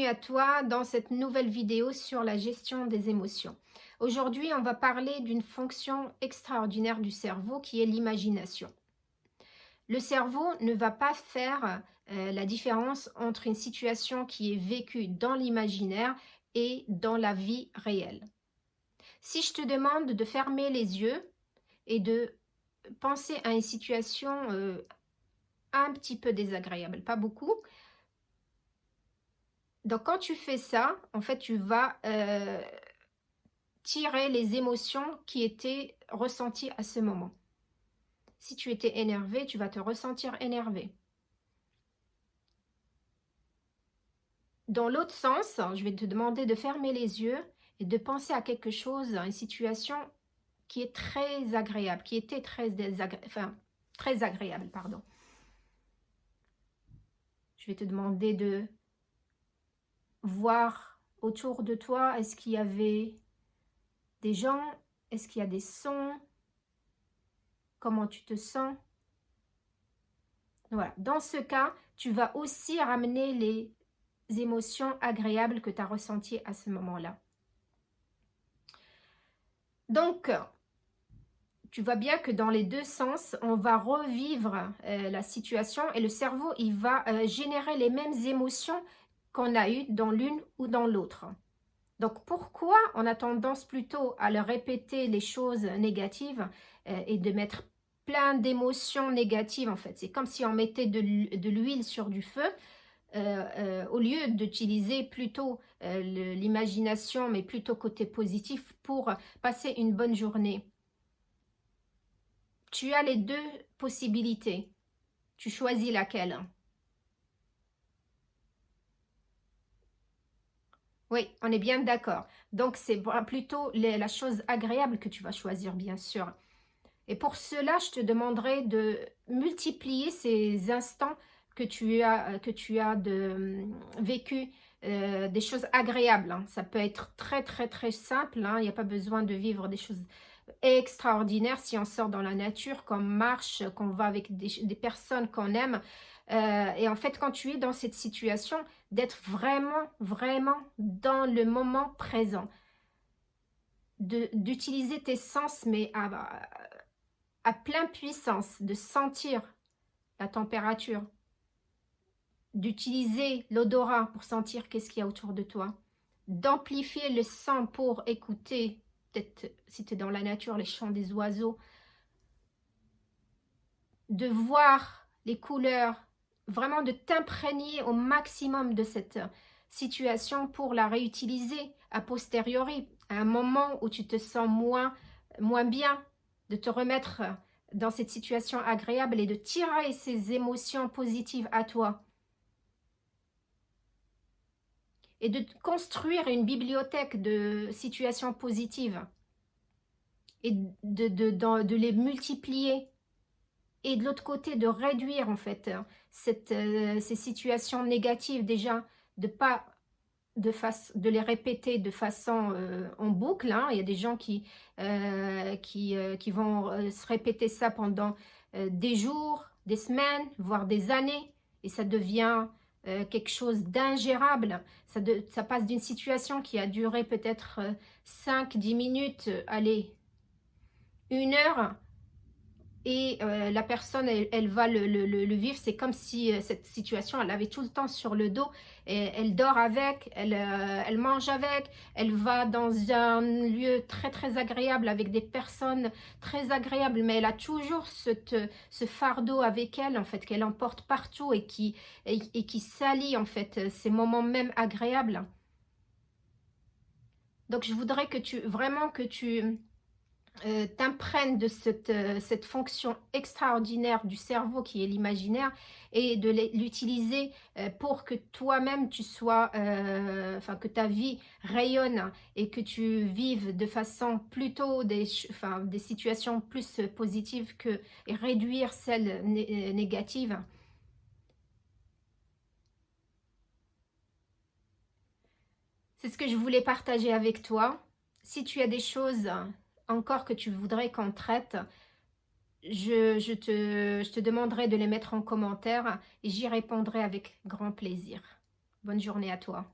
bienvenue à toi dans cette nouvelle vidéo sur la gestion des émotions. Aujourd'hui, on va parler d'une fonction extraordinaire du cerveau qui est l'imagination. Le cerveau ne va pas faire la différence entre une situation qui est vécue dans l'imaginaire et dans la vie réelle. Si je te demande de fermer les yeux et de penser à une situation un petit peu désagréable, pas beaucoup. Donc, quand tu fais ça, en fait, tu vas tirer les émotions qui étaient ressenties à ce moment. Si tu étais énervé, tu vas te ressentir énervé. Dans l'autre sens, je vais te demander de fermer les yeux et de penser à quelque chose, à une situation qui est très agréable, qui était très agréable, pardon. Je vais te demander de voir autour de toi, est-ce qu'il y avait des gens, est-ce qu'il y a des sons, comment tu te sens. Voilà. Dans ce cas, tu vas aussi ramener les émotions agréables que tu as ressenties à ce moment-là. Donc, tu vois bien que dans les deux sens, on va revivre la situation et le cerveau, il va générer les mêmes émotions qu'on a eues dans l'une ou dans l'autre. Donc, pourquoi on a tendance plutôt à leur répéter les choses négatives et de mettre plein d'émotions négatives en fait. C'est comme si on mettait de l'huile sur du feu. Au lieu d'utiliser plutôt l'imagination, mais plutôt côté positif pour passer une bonne journée. Tu as les deux possibilités. Tu choisis laquelle? Oui, on est bien d'accord. Donc, c'est plutôt la chose agréable que tu vas choisir, bien sûr. Et pour cela, je te demanderai de multiplier ces instants que tu as vécu des choses agréables. Hein. Ça peut être très, très, très simple. Hein. Il n'y a pas besoin de vivre des choses extraordinaires si on sort dans la nature, qu'on marche, qu'on va avec des personnes qu'on aime. Et en fait, quand tu es dans cette situation, d'être vraiment, vraiment dans le moment présent. D'utiliser tes sens, mais à pleine puissance, de sentir la température, d'utiliser l'odorat pour sentir qu'est-ce qu'il y a autour de toi, d'amplifier le son pour écouter, peut-être si tu es dans la nature, les chants des oiseaux, de voir les couleurs, vraiment de t'imprégner au maximum de cette situation pour la réutiliser a posteriori, à un moment où tu te sens moins bien, de te remettre dans cette situation agréable et de tirer ces émotions positives à toi. Et de construire une bibliothèque de situations positives et de les multiplier. Et de l'autre côté, de réduire en fait ces situations négatives déjà, de les répéter de façon en boucle. Hein. Il y a des gens qui vont se répéter ça pendant des jours, des semaines, voire des années. Et ça devient quelque chose d'ingérable. Ça passe d'une situation qui a duré peut-être 5-10 minutes, allez, 1 heure. Et la personne, elle va le vivre. C'est comme si cette situation, elle avait tout le temps sur le dos. Et elle dort avec, elle mange avec, elle va dans un lieu très très agréable avec des personnes très agréables. Mais elle a toujours ce fardeau avec elle, en fait, qu'elle emporte partout et qui salit, en fait, ces moments même agréables. Donc, je voudrais que tu t'imprègnes de cette fonction extraordinaire du cerveau qui est l'imaginaire et de l'utiliser pour que toi-même tu sois, que ta vie rayonne et que tu vives de façon plutôt des situations plus positives et réduire celles négatives. C'est ce que je voulais partager avec toi. Si tu as des choses encore que tu voudrais qu'on traite, je te demanderai de les mettre en commentaire et j'y répondrai avec grand plaisir. Bonne journée à toi.